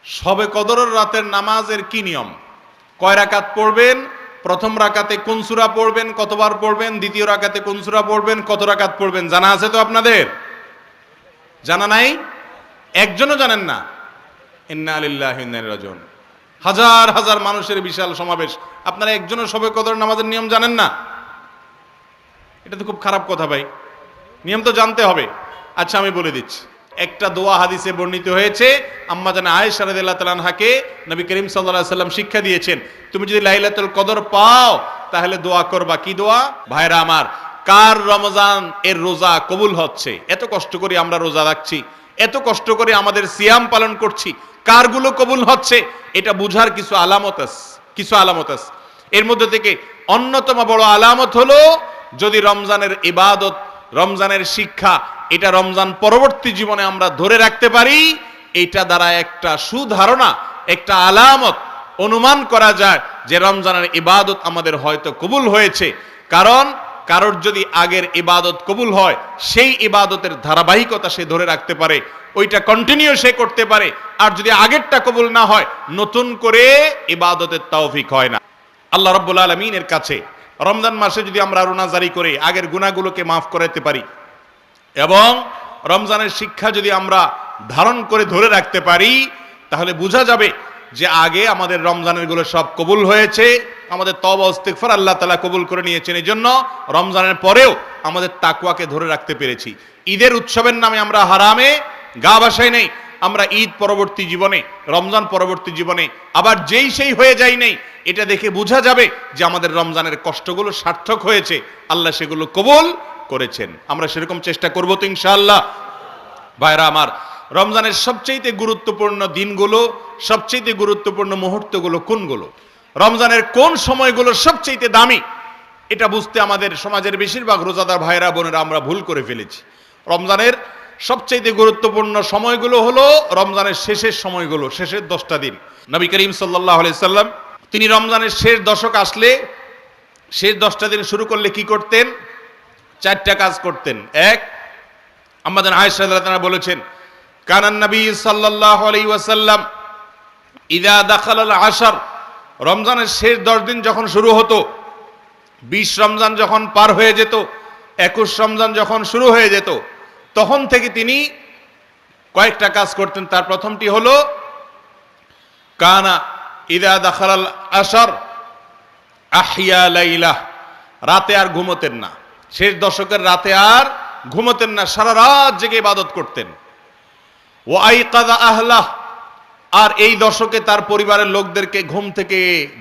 শবে কদরের রাতের নামাজের কি নিয়ম? কয় রাকাত পড়বেন? প্রথম রাকাতে কোন সূরা পড়বেন, কতবার পড়বেন? দ্বিতীয় রাকাতে কোন সূরা পড়বেন, কত রাকাত পড়বেন? জানা আছে তো আপনাদের? জানা নাই? একজনও জানেন না? ইন্না লিল্লাহি ওয়া ইন্না ইলাইহি রাজিউন। হাজার হাজার মানুষের বিশাল সমাবেশ, আপনারা একজনও শবে কদর নামাজের নিয়ম জানেন না? এটা তো খুব খারাপ কথা ভাই, নিয়ম তো জানতে হবে। আচ্ছা আমি বলে দিচ্ছি। একটা দোয়া হাদিসে বর্ণিত হয়েছে, আম্মা জান আয়েশা রাদিয়াল্লাহু তাআলা আনহাকে নবী করিম সাল্লাল্লাহু আলাইহি সাল্লাম শিক্ষা দিয়েছেন, তুমি যদি লাইলাতুল কদর পাও তাহলে দোয়া করবা। কি দোয়া? ভাইরা আমার, কার রমজান এর রোজা কবুল হচ্ছে? এত কষ্ট করে আমরা রোজা রাখছি, এত কষ্ট করে আমাদের সিয়াম পালন করছি, কারগুলো কবুল হচ্ছে এটা বুঝার কিছু আলামত আছে। এর মধ্যে থেকে অন্যতম বড় আলামত হলো যদি রমজানের ইবাদত, রমজানের শিক্ষা এটা রমজান পরবর্তী জীবনে আমরা ধরে রাখতে পারি, এটা দ্বারা একটা সুধারণা, একটা আলামত অনুমান করা যায় যে রমজানের ইবাদত আমাদের হয়তো কবুল হয়েছে। কারণ কারোর যদি আগের ইবাদত কবুল হয়, সেই ইবাদতের ধারাবাহিকতা সে ধরে রাখতে পারে, ওইটা কন্টিনিউ সে করতে পারে। আর যদি আগেরটা কবুল না হয়, নতুন করে ইবাদতের তৌফিক হয় না। আল্লাহ রাব্বুল আলামিনের কাছে রমজান মাসে যদি আমরা রোনাজারি করে আগের গুনাহগুলোকে মাফ করাতে পারি এবং রমজানের শিক্ষা যদি আমরা ধারণ করে ধরে রাখতে পারি, তাহলে বোঝা যাবে যে আগে আমাদের রমজানের গুলো সব কবুল হয়েছে, আমাদের তওবা ইস্তিগফার আল্লাহ তাআলা কবুল করে নিয়েছেন। এই জন্য রমজানের পরেও আমাদের তাকওয়াকে ধরে রাখতে পেরেছি। ঈদের উৎসবের নামে আমরা হারামে গা ভাসাই নেই, আমরা ঈদ পরবর্তী জীবনে, রমজান পরবর্তী জীবনে আবার যেই সেই হয়ে যাই নেই। এটা দেখে বোঝা যাবে যে আমাদের রমজানের কষ্টগুলো সার্থক হয়েছে, আল্লাহ সেগুলো কবুল করেছেন। আমরা সেরকম চেষ্টা করব তো ইনশাআল্লাহ। ভাইরা আমার, রমজানের সবচেয়ে গুরুত্বপূর্ণ দিনগুলো, সবচেয়ে গুরুত্বপূর্ণ মুহূর্তগুলো কোনগুলো, রমজানের কোন সময়গুলো সবচেয়ে দামি, এটা বুঝতে আমাদের সমাজের বেশিরভাগ রোজাদার ভাইরা বোনেরা আমরা ভুল করে ফেলেছি। রমজানের সবচেয়ে গুরুত্বপূর্ণ সময়গুলো হলো রমজানের শেষের সময়গুলো, শেষের 10টা দিন। নবী করিম সাল্লাল্লাহু আলাইহি সাল্লাম তিনি রমজানের শেষ দশক আসলে, শেষ 10টা দিন শুরু করলে কি করতেন? 4টা কাজ করতেন। এক, আমাদের আয়েশা রাদিয়াল্লাহু আনহা বলেছেন, কানান নবী সাল্লাল্লাহু আলাইহি ওয়াসাল্লাম ইযা দাখালাল আশর, রমজানের শেষ 10 দিন যখন শুরু হতো, 20 রমজান যখন পার হয়ে যেত, 21 রমজান যখন শুরু হয়ে যেত, তখন থেকে তিনি কয়েকটা কাজ করতেন। তার প্রথমটি হলো কানা ইযা দাখালাল আশর আহইয়া লাইলাহ, রাতে আর ঘুমোতেন না। শেষ দশকের রাতে আর ঘুমোতেন না, সারা রাত জেগে ইবাদত করতেন। ওয়া আইকাযা আহলাহ, আর এই দশকে তার পরিবারের লোকদেরকে ঘুম থেকে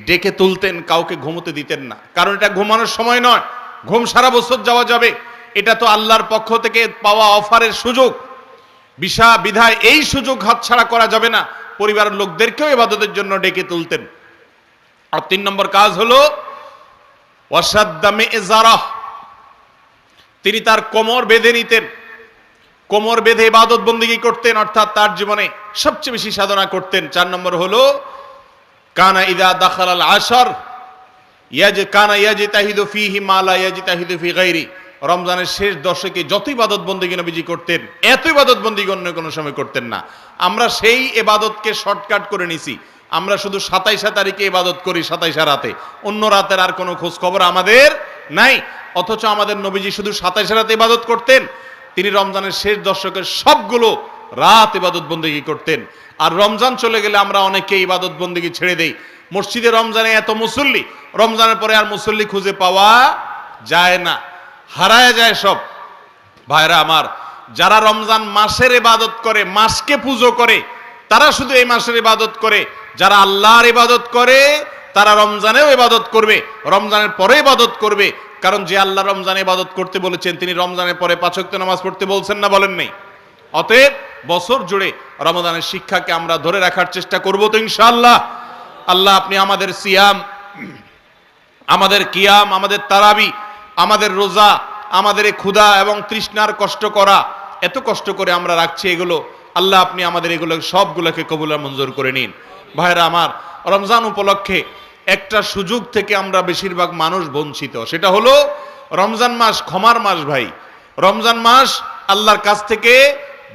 ডেকে তুলতেন, কাউকে ঘুমোতে দিতেন না। কারণ এটা ঘুমানোর সময় নয়, ঘুম সারা বছর যাওয়া যাবে, এটা তো আল্লাহর পক্ষ থেকে পাওয়া অফারের সুযোগ, বিধায় এই সুযোগ হাতছাড়া করা যাবে না। পরিবারের লোকদেরকেও ইবাদতের জন্য ডেকে তুলতেন। আর 3 নম্বর কাজ হলো ওয়াসাদ্দা মিযজারাহ, তিনি তার কোমর বেঁধে নিতেন, কোমর বেঁধে ইবাদত বন্দেগী করতেন, অর্থাৎ তার জীবনে সবচেয়ে বেশি সাধনা করতেন। 4 নম্বর হলো কানা ইযা দাখালাল আশর কানা ইয়াজতাহিদু ফীহি মা লা ইয়াজতাহিদু ফী গায়রি, রমজানের শেষ দশকে যত ইবাদত বন্দেগী নবীজি করতেন, এত ইবাদত বন্দেগী অন্য কোনো সময় করতেন না। আমরা সেই ইবাদতকে শর্টকাট করে নিছি, আমরা শুধু 27 তারিখে ইবাদত করি, 27 রাতে, অন্য রাতের আর কোনো খোঁজ খবর আমাদের নাই। অথচ আমাদের নবীজি শুধু 27 রাতে ইবাদত করতেন, তিনি রমজানের শেষ দশকের সবগুলো রাত ইবাদত বন্দেগী করতেন। আর রমজান চলে গেলে আমরা অনেকে ইবাদত বন্দেগী ছেড়ে দেই। মসজিদে রমজানে এত মুসল্লি, রমজানের পরে আর মুসল্লি খুঁজে পাওয়া যায় না, হারায় যায় সব। ভাইরা আমার, যারা রমজান মাসের ইবাদত করে, মাসকে পুজো করে, তারা শুধু এই মাসের ইবাদত করে। যারা আল্লাহর ইবাদত করে তারা রমজানেও ইবাদত করবে, রমজানের পরে ইবাদত করবে। কারণ যে আল্লাহ রমজানে ইবাদত করতে বলেছেন, তিনি রমজানের পরে 5 ওয়াক্ত নামাজ পড়তে বলছেন না, বলেন নাই? অতএব বছর জুড়ে রমজানের শিক্ষাকে আমরা ধরে রাখার চেষ্টা করব তো ইনশাআল্লাহ। আল্লাহ আপনি আমাদের সিয়াম, আমাদের কিয়াম, আমাদের তারাবি, আমাদের রোজা, আমাদের এই ক্ষুধা এবং তৃষ্ণার কষ্ট করা, এত কষ্ট করে আমরা রাখছি এগুলো, আল্লাহ আপনি আমাদের এগুলো সবগুলোকে কবুল আর মঞ্জুর করে নিন। ভাইরা আমার, রমজান উপলক্ষে একটা সুযোগ থেকে আমরা বেশিরভাগ মানুষ বঞ্চিত, সেটা হলো রমজান মাস ক্ষমার মাস। ভাই, রমজান মাস আল্লাহর কাছ থেকে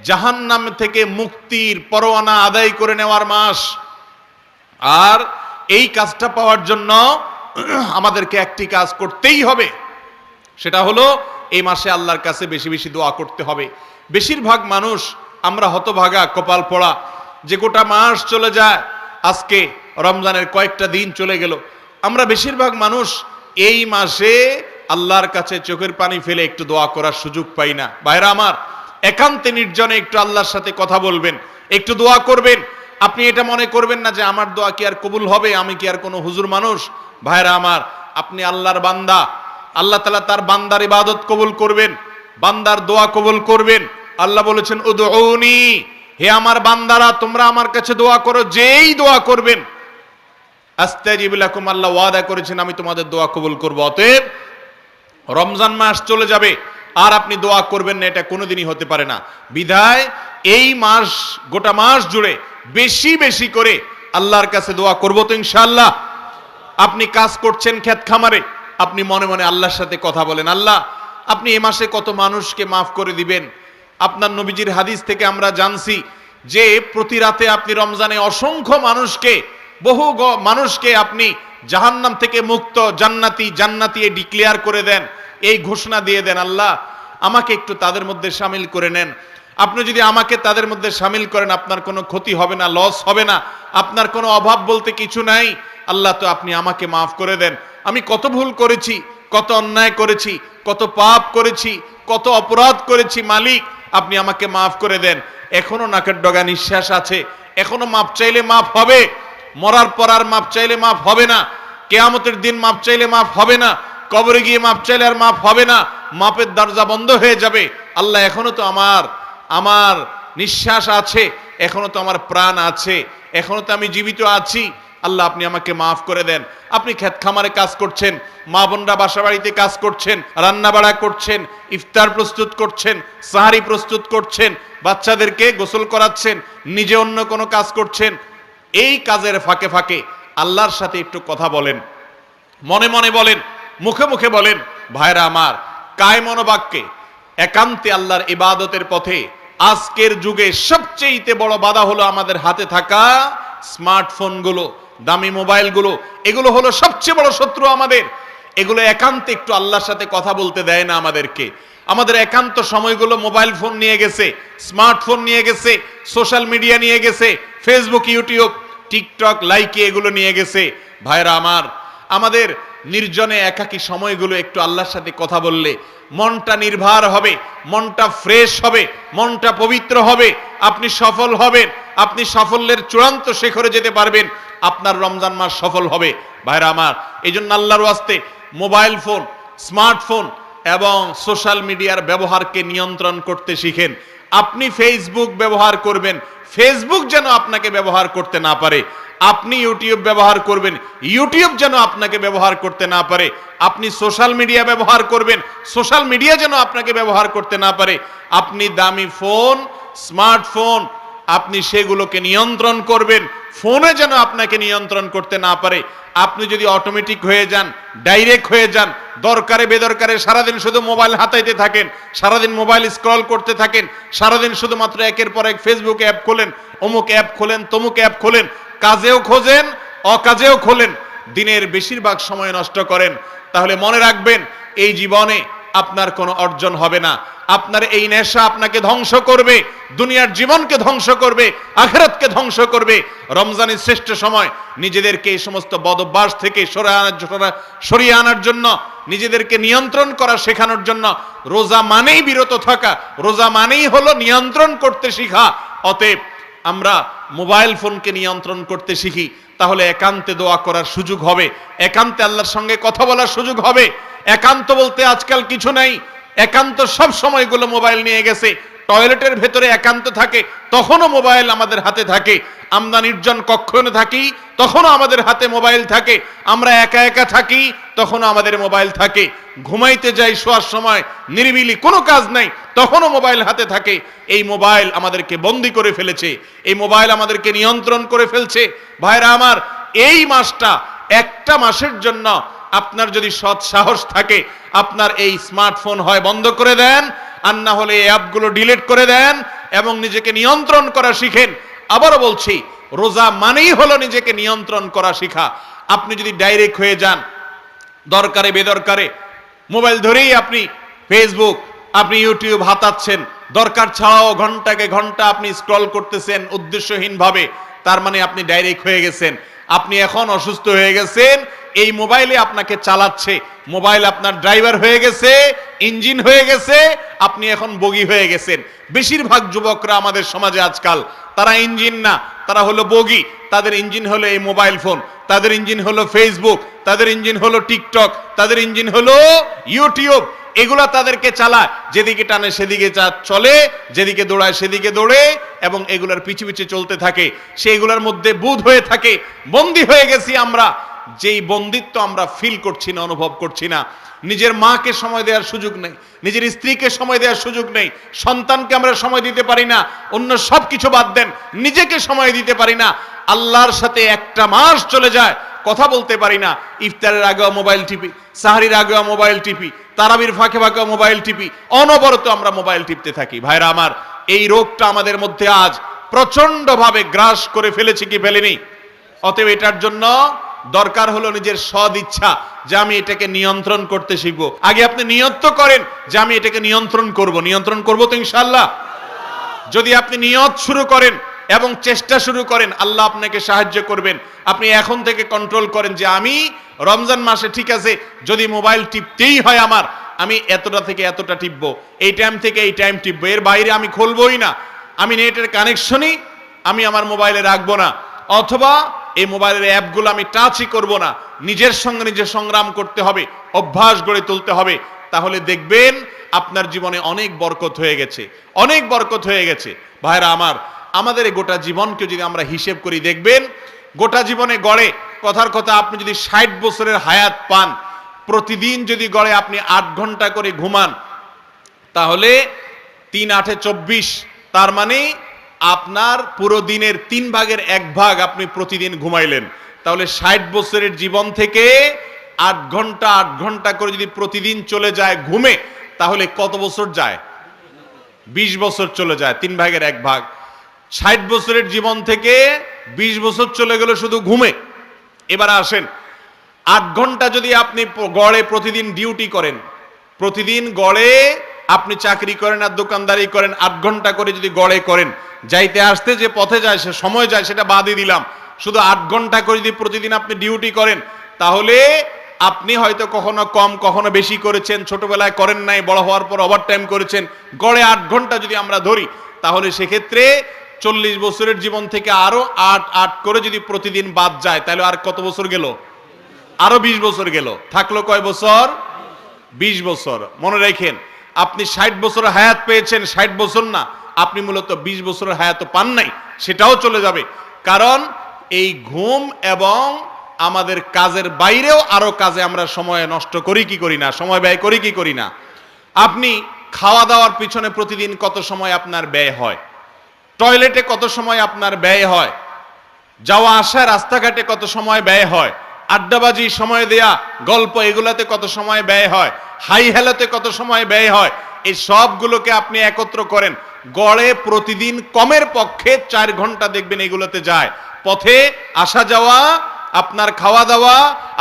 জাহান্নাম থেকে মুক্তির পরোয়ানা আদায় করে নেওয়ার মাস। আর এই কাজটা পাওয়ার জন্য আমাদেরকে একটি কাজ করতেই হবে, সেটা হলো এই মাসে আল্লাহর কাছে বেশি বেশি দোয়া করতে হবে। বেশিরভাগ মানুষ আমরা হতভাগা, কপাল পোড়া, যে গোটা মাস চলে যায়, আজকে রমজানের কয়েকটা দিন চলে গেল, আমরা বেশিরভাগ মানুষ এই মাসে আল্লাহর কাছে চোখের পানি ফেলে একটু দোয়া করার সুযোগ পাই না। ভাইরা আমার, একান্তে নির্জনে একটু আল্লাহর সাথে কথা বলবেন, একটু দোয়া করবেন। আপনি এটা মনে করবেন না যে আমার দোয়া কি আর কবুল হবে, আমি কি আর কোনো হুজুর মানুষ। ভাইরা আমার, আপনি আল্লাহর বান্দা, আল্লাহ তাআলা তার বান্দার ইবাদত কবুল করবেন, বান্দার দোয়া কবুল করবেন। আল্লাহ বলেছেন উদউনি, হে আমার বান্দারা তোমরা আমার কাছে দোয়া করো, যেই দোয়া করবেন আস্তাজিব লাকুম, আল্লাহ ওয়াদা করেছেন আমি তোমাদের দোয়া কবুল করব। অতএব রমজান মাস চলে যাবে আর আপনি দোয়া করবেন না, এটা কোনোদিনই হতে পারে না। বিধায় এই মাস, গোটা মাস জুড়ে বেশি বেশি করে আল্লাহর কাছে দোয়া করব তো ইনশাআল্লাহ। আপনি কাজ করছেন ক্ষেত খামারে, আপনি মনে মনে আল্লাহর সাথে কথা বলেন, আল্লাহ আপনি এ মাসে কত মানুষকে মাফ করে দিবেন। আপনার নবীজির হাদিস থেকে আমরা জানছি যে প্রতি রাতে আপনি রমজানে অসংখ্য মানুষকে, বহু মানুষকে আপনি জাহান্নাম থেকে মুক্ত, জান্নাতি জান্নাতি ডিক্লেয়ার করে দেন, এই ঘোষণা দিয়ে দেন, আল্লাহ আমাকে একটু তাদের মধ্যে শামিল করে নেন। আপনি যদি আমাকে তাদের মধ্যে শামিল করেন, আপনার কোনো ক্ষতি হবে না, লস হবে না, আপনার কোনো অভাব বলতে কিছু নাই। আল্লাহ তো আপনি আমাকে মাফ করে দেন। আমি কত ভুল করেছি, কত অন্যায় করেছি, কত পাপ করেছি, কত অপরাধ করেছি, মালিক আপনি আমাকে মাফ করে দেন। এখনো নাকের ডগা নিঃশ্বাস আছে, এখনো মাপ চাইলে মাফ হবে, মরার পর আর মাপ চাইলে মাফ হবে না, কিয়ামতের দিন মাপ চাইলে মাফ হবে না, কবরে গিয়ে মাপ চাইলে আর মাফ হবে না, মাপের দরজা বন্ধ হয়ে যাবে। আল্লাহ এখনো তো আমার নিঃশ্বাস আছে, এখনো তো আমার প্রাণ আছে, এখনো তো আমি জীবিত আছি, আল্লাহ আপনি আমাকে মাফ করে দেন। আপনি ক্ষেত খামারে কাজ করছেন, মা বোনরা বাসা বাড়িতে কাজ করছেন, রান্না বাড়া করছেন, ইফতার প্রস্তুত করছেন, সাহারি প্রস্তুত করছেন, বাচ্চাদেরকে গোসল করাচ্ছেন, নিজে অন্য কোনো কাজ করছেন, এই কাজের ফাঁকে ফাঁকে আল্লাহর সাথে একটু কথা বলেন, মনে মনে বলেন, মুখে মুখে বলেন। ভাইরা আমার, কায় মনোবাক্যে একান্তে আল্লাহর ইবাদতের পথে আজকের যুগে সবচেয়ে বড় বাধা হলো আমাদের হাতে থাকা স্মার্টফোনগুলো, দামি মোবাইলগুলো। এগুলো হলো সবচেয়ে বড় শত্রু আমাদের। এগুলো একান্তে একটু আল্লাহর সাথে কথা বলতে দেয় না আমাদেরকে। আমাদের একান্ত সময়গুলো মোবাইল ফোন নিয়ে গেছে, স্মার্টফোন নিয়ে গেছে, সোশ্যাল মিডিয়া নিয়ে গেছে, ফেসবুক, ইউটিউব, টিকটক, লাইকি এগুলো নিয়ে গেছে। ভাইরা আমার, আমাদের নির্জনে একাকী সময়গুলো একটু আল্লাহর সাথে কথা বললে মনটা নির্ভার হবে, মনটা ফ্রেশ হবে, মনটা পবিত্র হবে, আপনি সফল হবেন, আপনি সাফল্যের চূড়ান্ত শিখরে যেতে পারবেন, আপনার রমজান মাস সফল হবে। ভাইরা আমার, এই জন্য আল্লাহর ওয়াস্তে মোবাইল ফোন, স্মার্টফোন এবং সোশ্যাল মিডিয়ার ব্যবহারকে নিয়ন্ত্রণ করতে শিখেন। আপনি ফেসবুক ব্যবহার করবেন, ফেসবুক যেন আপনাকে ব্যবহার করতে না পারে। আপনি ইউটিউব ব্যবহার করবেন, ইউটিউব যেন আপনাকে ব্যবহার করতে না পারে। আপনি সোশ্যাল মিডিয়া ব্যবহার করবেন, সোশ্যাল মিডিয়া যেন আপনাকে ব্যবহার করতে না পারে। আপনি দামি ফোন, স্মার্টফোন, আপনি সেগুলোকে নিয়ন্ত্রণ করবেন, ফোনে যেন আপনাকে নিয়ন্ত্রণ করতে না পারে। আপনি যদি অটোমেটিক হয়ে যান, ডাইরেক্ট হয়ে যান, দরকারে বেদরকারে সারাদিন শুধু মোবাইল হাতাইতে থাকেন, সারাদিন মোবাইল স্ক্রল করতে থাকেন, সারাদিন শুধুমাত্র একের পর এক ফেসবুক অ্যাপ খোলেন, অমুক অ্যাপ খোলেন, তমুক অ্যাপ খোলেন, কাজেও খোঁজেন, অকাজেও খোলেন, দিনের বেশিরভাগ সময় নষ্ট করেন, তাহলে মনে রাখবেন এই জীবনে আপনার কোনো অর্জন হবে না। আপনার এই নেশা আপনাকে ধ্বংস করবে, দুনিয়ার জীবনকে ধ্বংস করবে, আখিরাতকে ধ্বংস করবে। রমজানের শ্রেষ্ঠ সময় নিজেদেরকে এই সমস্ত বদভ্যাস থেকে সরিয়ে আনার জন্য, নিজেদেরকে নিয়ন্ত্রণ করা শেখানোর জন্য রোজা মানেই বিরত থাকা, রোজা মানেই হলো নিয়ন্ত্রণ করতে শিখা। অতএব আমরা মোবাইল ফোনকে নিয়ন্ত্রণ করতে শিখি, তাহলে একান্তে দোয়া করার সুযোগ হবে, একান্তে আল্লাহর সঙ্গে কথা বলার সুযোগ হবে। একান্ত বলতে আজকাল কিছু নাই, একান্ত সব সময়গুলো মোবাইল নিয়ে গেছে। টয়লেটের ভেতরে একান্ত থাকে, তখনও মোবাইল আমাদের হাতে থাকে। আমরা নির্জন কক্ষে থাকি, তখনও আমাদের হাতে মোবাইল থাকে। আমরা একা একা থাকি, তখনও আমাদের মোবাইল থাকে। ঘুমাইতে যাই শোয়ার সময়, নিরিবিলি কোনো কাজ নাই, তখনও মোবাইল হাতে থাকে। এই মোবাইল আমাদেরকে বন্দী করে ফেলেছে, এই মোবাইল আমাদেরকে নিয়ন্ত্রণ করে ফেলছে। ভাইরা আমার, এই মাসটা, একটা মাসের জন্য আপনার যদি সৎ সাহস থাকে, আপনার এই স্মার্টফোন হয় বন্ধ করে দেন, আর না হলে এই অ্যাপগুলো ডিলিট করে দেন এবং নিজেকে নিয়ন্ত্রণ করা শিখেন। আবারও বলছি, রোজা মানেই হলো নিজেকে নিয়ন্ত্রণ করা শিখা। আপনি যদি ডাইরেক্ট হয়ে যান, দরকারে বেদরকারে মোবাইল ধরেই আপনি ফেসবুক, আপনি ইউটিউব হাতাচ্ছেন, দরকার ছাড়াও ঘন্টাকে ঘন্টা আপনি স্ক্রল করতেছেন উদ্দেশ্যহীনভাবে, তার মানে আপনি ডাইরেক্ট হয়ে গেছেন। আপনি এখন অসুস্থ হয়ে গেছেন, এই মোবাইলে আপনাকে চালাচ্ছে, মোবাইল আপনার ড্রাইভার হয়ে গেছে, ইঞ্জিন হয়ে গেছে, আপনি এখন বগি হয়ে গেছেন। বেশিরভাগ যুবকরা আমাদের সমাজে আজকাল তারা ইঞ্জিন না, তারা হলো বগি। তাদের ইঞ্জিন হলো এই মোবাইল ফোন, তাদের ইঞ্জিন হলো ফেসবুক, তাদের ইঞ্জিন হলো টিকটক, তাদের ইঞ্জিন হলো ইউটিউব। এগুলা তাদেরকে চালায়, যেদিকে টানে সেদিকে চলে, যেদিকে দৌড়ায় সেদিকে দৌড়ে, এবং এগুলার পিছু পিছু চলতে থাকে। সেইগুলোর মধ্যে বুঁদ হয়ে থাকে, বন্দী হয়ে গেছি আমরা। যেই বন্দিত্ব আমরা ফিল করছি না, অনুভব করছি না। নিজের মাকে সময় দেওয়ার সুযোগ নেই, নিজের স্ত্রীকে সময় দেওয়ার সুযোগ নেই, সন্তানকে আমরা সময় দিতে পারি না, অন্য সব কিছু বাদ দেন, নিজেকে সময় দিতে পারি না। আল্লাহর সাথে একটা মাস চলে যায়, কথা বলতে পারি না। ইফতারের আগেও মোবাইল টিপি, সাহরির আগেও মোবাইল টিপি, তারাবির ফাঁকে ফাঁকেও মোবাইল টিপি, অনবরত আমরা মোবাইল টিপতে থাকি। ভাইরা আমার, এই রোগটা আমাদের মধ্যে আজ প্রচন্ড ভাবে গ্রাস করে ফেলেছে কি ফেলেনি? অতএব এটার জন্য দরকার হলো নিজের সদ ইচ্ছা, যে আমি এটাকে নিয়ন্ত্রণ করতে শিখবো। আগে আপনি নিয়ত করেন যে আমি এটাকে নিয়ন্ত্রণ করব। নিয়ন্ত্রণ করবো তো ইনশাআল্লাহ। যদি আপনি নিয়ত শুরু করেন এবং চেষ্টা শুরু করেন, আল্লাহ আপনাকে সাহায্য করবেন। আপনি এখন থেকে কন্ট্রোল করেন যে আমি রমজান মাসে, ঠিক আছে, যদি মোবাইল টিপতেই হয় আমার, আমি এতটা থেকে এতটা টিপবো, এই টাইম থেকে এই টাইম টিপবো, এর বাইরে আমি খুলবই না। আমি নেটের কানেকশনই আমি আমার মোবাইলে রাখবো না, অথবা এই মোবাইলের অ্যাপগুলো আমি টাচই করব না। নিজের সঙ্গে নিজে সংগ্রাম করতে হবে, অভ্যাস গড়ে তুলতে হবে। তাহলে দেখবেন আপনার জীবনে অনেক বরকত হয়ে গেছে, অনেক বরকত হয়ে গেছে। ভাইরা আমার, আমাদের এই গোটা জীবনকে যদি আমরা হিসেব করি, দেখবেন গোটা জীবনে গড়ে, কথার কথা, আপনি যদি 60 বছরের হায়াত পান, প্রতিদিন যদি গড়ে আপনি 8 ঘন্টা করে ঘুমান, তাহলে 3 8 24, তার মানে আপনার পুরো দিনের 3 ভাগের 1 ভাগ আপনি প্রতিদিন ঘুমাইলেন। তাহলে 60 বছরের জীবন থেকে 8 ঘন্টা 8 ঘন্টা করে যদি প্রতিদিন চলে যায় ঘুমে, তাহলে কত বছর যায়? 20 বছর চলে যায়, 3 ভাগের 1 ভাগ। 60 বছরের জীবন থেকে 20 বছর চলে গেল শুধু ঘুমে। এবার আসেন, 8 ঘন্টা যদি আপনি গড়ে প্রতিদিন ডিউটি করেন, প্রতিদিন গড়ে আপনি চাকরি করেন আর দোকানদারি করেন, 8 ঘন্টা করে যদি গড়ে করেন, যাইতে আসতে যে পথে যায়, সে সময় যায়, সেটা বাদই দিলাম, শুধু 8 ঘন্টা করে যদি প্রতিদিন আপনি ডিউটি করেন, তাহলে আপনি হয়তো কখনো কম কখনো বেশি করেছেন, ছোটবেলায় করেন নাই, বড় হওয়ার পর ওভারটাইম করেছেন, গড়ে 8 ঘন্টা যদি আমরা ধরি, তাহলে সেক্ষেত্রে 40 বছরের জীবন থেকে আরো 8 8 করে যদি প্রতিদিন বাদ যায়, তাহলে আর কত বছর গেল? আরো 20 বছর গেল। থাকলো কয় বছর? 20 বছর। মনে রাখেন, আপনি 60 বছরের হায়াত পেয়েছেন, 60 বছর না, আপনি মূলত 20 বছরের হায়াত পান নাই, সেটাও চলে যাবে। কারণ এই ঘুম এবং আমাদের কাজের বাইরেও আরো কাজে আমরা সময় নষ্ট করি কি করি না, সময় ব্যয় করি কি করি না। আপনি খাওয়া দাওয়ার পিছনে প্রতিদিন কত সময় আপনার ব্যয় হয়, টয়লেটে কত সময় আপনার ব্যয় হয়, যাওয়া আসা রাস্তাঘাটে কত সময় ব্যয় হয়, আড্ডাবাজি, সময় দেয়া, গল্প, এগুলাতে কত সময় ব্যয় হয়, হাই হেলাতে কত সময় ব্যয় হয়, এই সবগুলোকে আপনি একত্র করেন, গড়ে প্রতিদিন কমের পক্ষে 4 ঘন্টা দেখবেন এগুলোতে যায়। পথে আসা যাওয়া, আপনার খাওয়া দাওয়া,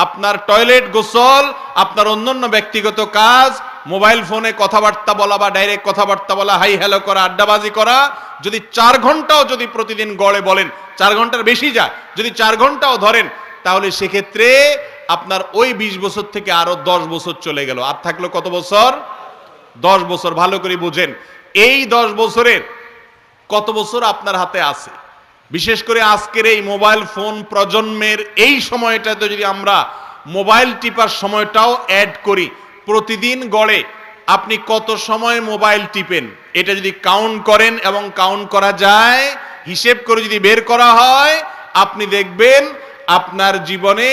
আপনার টয়লেট, গোসল, আপনার অন্যান্য ব্যক্তিগত কাজ, মোবাইল ফোনে কথাবার্তা বলা বা ডাইরেক্ট কথাবার্তা বলা, হাই হ্যালো করা, আড্ডাবাজি করা, যদি 4 ঘন্টাও যদি প্রতিদিন গড়ে বলেন, 4 ঘন্টার বেশি যায়, যদি 4 ঘন্টাও ধরেন, তাহলে সেক্ষেত্রে আপনার ওই 20 বছর থেকে আরো 10 বছর চলে গেল। আর থাকলো কত বছর? 10 বছর। ভালো করে বুঝেন, এই 10 বছরের কত বছর আপনার হাতে আছে। বিশেষ করে আজকের এই মোবাইল ফোন প্রজন্মের এই সময়টাতে যদি আমরা মোবাইল টিপার সময়টাও অ্যাড করি, প্রতিদিন গড়ে আপনি কত সময় মোবাইল টিপেন, এটা যদি কাউন্ট করেন এবং কাউন্ট করা যায়, হিসেব করে যদি বের করা হয়, আপনি দেখবেন আপনার জীবনে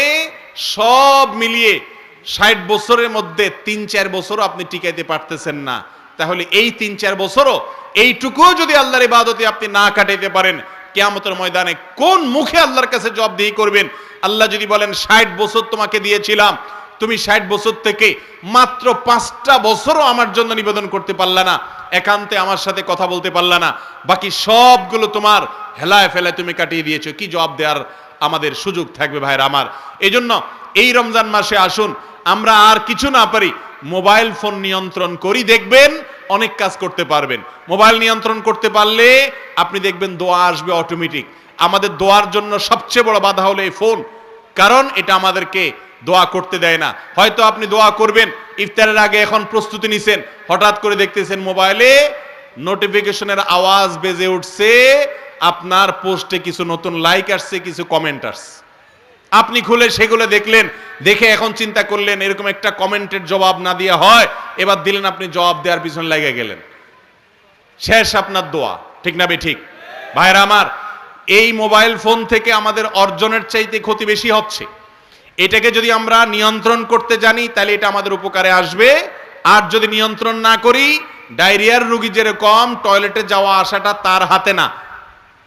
সব মিলিয়ে 60 বছরের মধ্যে 3-4 বছর আপনি টিকাইতে পারতেছেন না। তাহলে এই 3-4 বছরও এইটুকুও যদি আল্লাহর ইবাদতে আপনি না কাটাইতে পারেন, কিয়ামতের ময়দানে কোন মুখে আল্লাহর কাছে জবাবদিহি করবেন? আল্লাহ যদি বলেন 60 বছর তোমাকে দিয়েছিলাম, তুমি 60 বছর থেকে মাত্র 5টা বছরও আমার জন্য নিবেদন করতে পারলা না, একান্তে আমার সাথে কথা বলতে পারলা না, বাকি সবগুলো তোমার হেলায় ফেলায় তুমি কাটিয়ে দিয়েছো। কি জবাব দেওয়ার আমাদের সুযোগ থাকবে ভাইরা আমার? এজন্য এই রমজান মাসে আসুন আমরা আর কিছু না পারি মোবাইল ফোন নিয়ন্ত্রণ করি, দেখবেন অনেক কাজ করতে পারবেন। মোবাইল নিয়ন্ত্রণ করতে পারলে আপনি দেখবেন দোয়া আসবে অটোমেটিক। আমাদের দোয়ার জন্য সবচেয়ে বড় বাধা হলো এই ফোন, কারণ এটা আমাদেরকে দোয়া করতে দেয় না। হয়তো আপনি দোয়া করবেন, ইফতারের আগে এখন প্রস্তুতি নিছেন, হঠাৎ করে দেখতেছেন মোবাইলে নোটিফিকেশনের আওয়াজ বেজে উঠছে, আপনার পোস্টে কিছু নতুন লাইক আসছে, কিছু কমেন্ট আসছে। আপনি খুলে সেগুলো দেখলেন, দেখে এখন চিন্তা করলেন এরকম একটা কমেন্টের জবাব না দিয়ে হয়, এবার দিলেন, আপনি জবাব দেওয়ার পিছনে লেগে গেলেন, শেষ আপনার দোয়া। ঠিক না বে ঠিক? ভাইরা আমার, এই মোবাইল ফোন থেকে আমাদের অর্জনের চাইতে ক্ষতি বেশি হচ্ছে। এটাকে যদি আমরা নিয়ন্ত্রণ করতে জানি তাহলে এটা আমাদের উপকারে আসবে। আর যদি নিয়ন্ত্রণ না করি, ডায়রিয়ার রোগী যেরকম টয়লেটে যাওয়া আসাটা তার হাতে না,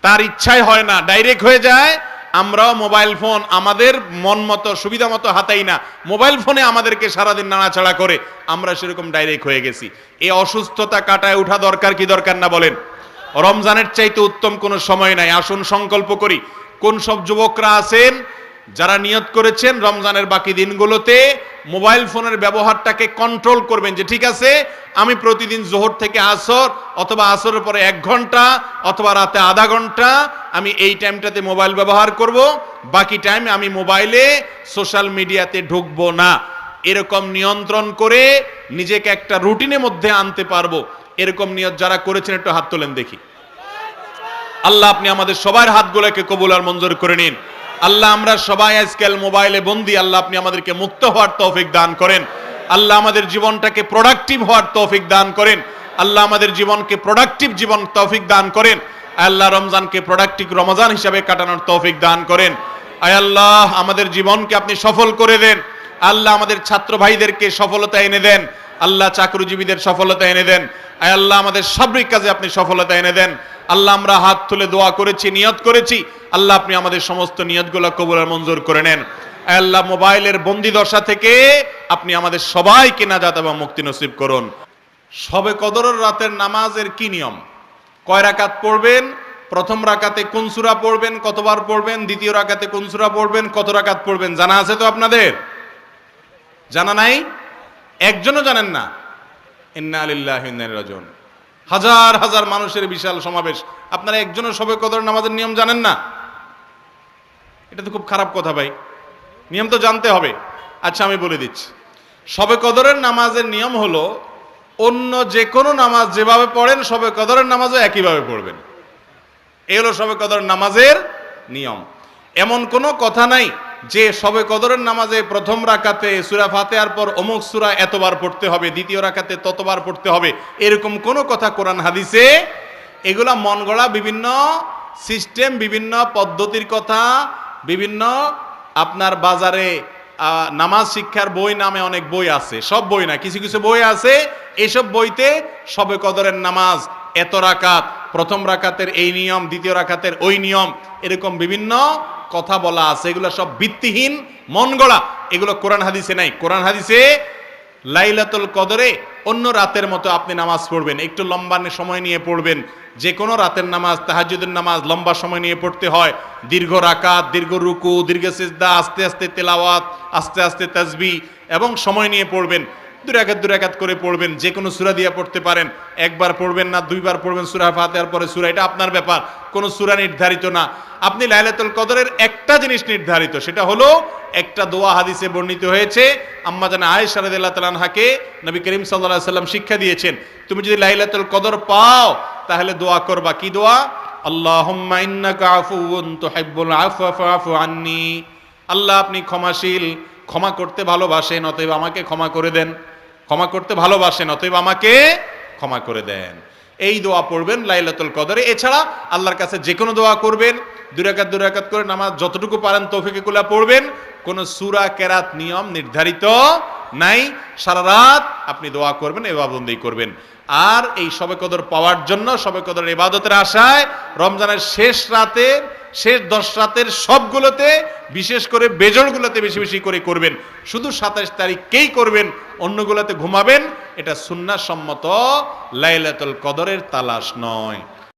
তার ইচ্ছাই হয় না, ডাইরেক্ট হয়ে যায়, আমরাও মোবাইল ফোন আমাদের মন মতো সুবিধা মতো হাতাই না, মোবাইল ফোনে আমাদেরকে সারাদিন নাড়াচাড়া করে, আমরা সেরকম ডাইরেক্ট হয়ে গেছি। এই অসুস্থতা কাটায় ওঠা দরকার কি দরকার না বলেন? রমজানের চাইতে উত্তম কোনো সময় নাই। আসুন সংকল্প করি, কোন সব যুবকরা আছেন যারা নিয়ত করেছেন রমজানের বাকি দিনগুলোতে মোবাইল ফোনের ব্যবহারটাকে কন্ট্রোল করবেন, যে ঠিক আছে আমি প্রতিদিন জোহর থেকে আসর অথবা আসরের পরে 1 ঘন্টা অথবা রাতে আধা ঘন্টা আমি এই টাইমটাতে মোবাইল ব্যবহার করব, বাকি টাইম আমি মোবাইলে সোশ্যাল মিডিয়াতে ঢুকবো না। এরকম নিয়ন্ত্রণ করে নিজেকে একটা রুটিনের মধ্যে আনতে পারবো। এরকম নিয়ত যারা করেছেন একটু হাত তোলেন দেখি। আল্লাহ আপনি আমাদের সবার হাতগুলোকে কবুল আর মঞ্জুর করে নিন। আল্লাহ আমরা সবাই আজকাল মোবাইলে বন্দী, আল্লাহ আপনি আমাদেরকে মুক্ত হওয়ার তৌফিক দান করেন। আল্লাহ আমাদের জীবনটাকে প্রোডাক্টিভ হওয়ার তৌফিক দান করেন। আল্লাহ আমাদের জীবনকে প্রোডাক্টিভ জীবন তৌফিক দান করেন। আল্লাহ রমজানকে প্রোডাক্টিভ রমজান হিসাবে কাটানোর তৌফিক দান করেন। আয় আল্লাহ আমাদের জীবনকে আপনি সফল করে দেন। আল্লাহ আমাদের ছাত্র ভাইদেরকে সফলতা এনে দেন। আল্লাহ চাকরিজীবীদের সফলতা এনে দেন। আয় আল্লাহ আমাদের সার্বিক কাজে আপনি সফলতা এনে দেন। আল্লাহ আমরা হাত তুলে দোয়া করেছি, নিয়ত করেছি, আল্লাহ আপনি আমাদের সমস্ত নিয়তগুলো কবুল আর মঞ্জুর করে নেন। আয় আল্লাহ মোবাইলের বন্দি দশা থেকে আপনি আমাদের সবাইকে নাজাত এবং মুক্তি নসিব করুন। শবে কদরের রাতের নামাজের কি নিয়ম? কয় রাকাত পড়বেন? প্রথম রাকাতে কোন সূরা পড়বেন, কতবার পড়বেন? দ্বিতীয় রাকাতে কোন সূরা পড়বেন, কত রাকাত পড়বেন? জানা আছে তো আপনাদের? জানা নাই? একজনও জানেন না? ইন্না লিল্লাহি ওয়া ইন্না ইলাইহি রাজিউন। হাজার হাজার মানুষের বিশাল সমাবেশ, আপনারা একজনের শবে কদর নামাজের নিয়ম জানেন না? এটা তো খুব খারাপ কথা ভাই, নিয়ম তো জানতে হবে। আচ্ছা আমি বলে দিচ্ছি, শবে কদরের নামাজের নিয়ম হলো অন্য যে কোনো নামাজ যেভাবে পড়েন শবে কদরের নামাজও একইভাবে পড়বেন। এই হলো শবে কদরের নামাজের নিয়ম। এমন কোনো কথা নাই যে শবে কদরের নামাজে প্রথম রাকাতে সূরা ফাতিহার পর অমুক সূরা এতবার পড়তে হবে, দ্বিতীয় রাকাতে ততবার পড়তে হবে, এরকম কোনো কথা কোরআন হাদিসে, এগুলা মন গড়া বিভিন্ন সিস্টেম, বিভিন্ন পদ্ধতির কথা, বিভিন্ন আপনার বাজারে নামাজ শিক্ষার বই নামে অনেক বই আছে, সব বই না, কিছু কিছু বই আছে, এসব বইতে শবে কদরের নামাজ এত রাকাত, প্রথম রাকাতের এই নিয়ম, দ্বিতীয় রাকাতের ওই নিয়ম, এরকম বিভিন্ন কথা বলা আছে। এগুলো সব ভিত্তিহীন, মন গড়া, এগুলো কোরআন হাদিসে নাই। কোরআন হাদিসে লাইলাতুল কদরে অন্য রাতের মতো আপনি নামাজ পড়বেন, একটু লম্বা সময় নিয়ে পড়বেন। যে কোনো রাতের নামাজ, তাহাজ্জুদের নামাজ লম্বা সময় নিয়ে পড়তে হয়, দীর্ঘ রাকাত, দীর্ঘ রুকু, দীর্ঘ সিজদা, আস্তে আস্তে তেলাওয়াত, আস্তে আস্তে তাসবিহ এবং সময় নিয়ে পড়বেন। 2 রাকাত করে পড়বেন। যে কোনো সূরা দিয়ে পড়তে পারেন, একবার পড়বেন না 2বার পড়বেন, সূরা ফাতিহার পরে সূরা, এটা আপনার ব্যাপার, কোনো সূরা নির্ধারিত না। আপনি লাইলাতুল কদরের একটা জিনিস নির্ধারিত, সেটা হলো একটা দোয়া হাদিসে বর্ণিত হয়েছে, আম্মা জানা আয়েশা রাদিয়াল্লাহু তাআলা আনহাকে নবী করিম সাল্লাল্লাহু আলাইহি সাল্লাম শিক্ষা দিয়েছেন, তুমি যদি লাইলাতুল কদর পাও তাহলে দোয়া করবা। কি দোয়া? আল্লাহুম্মা ইন্নাকা আফুউন তুহিব্বুল আফওয়া ফাআফু আন্নী। আল্লাহ আপনি ক্ষমাশীল, ক্ষমা করতে ভালোবাসেন, অতএব আমাকে ক্ষমা করে দেন। ক্ষমা করতে ভালোবাসেন, অতএব আমাকে ক্ষমা করে দেন। এই দোয়া পড়বেন লাইলাতুল কদরে। এছাড়া আল্লাহর কাছে যে কোনো দোয়া করবেন, 2 রাকাত করে নামাজ যতটুকু পারেন তৌফিকে কুলা পড়বেন। কোনো সূরা কেরাত নিয়ম নির্ধারিত নাই। সারা রাত আপনি দোয়া করবেন, ইবাদতবন্দি করবেন। আর এই শবে কদর পাওয়ার জন্য, শবে কদরের ইবাদতের আশায় রমজানের শেষ রাতে শেষ 10 রাতের সবগুলোতে, বিশেষ করে বেজোড়গুলোতে বেশি বেশি করে করবেন। শুধু 27 তারিখকেই করবেন, অন্যগুলোতে ঘুমাবেন। এটা সুন্নাহ সম্মত লাইলাতুল কদরের তালাশ নয়।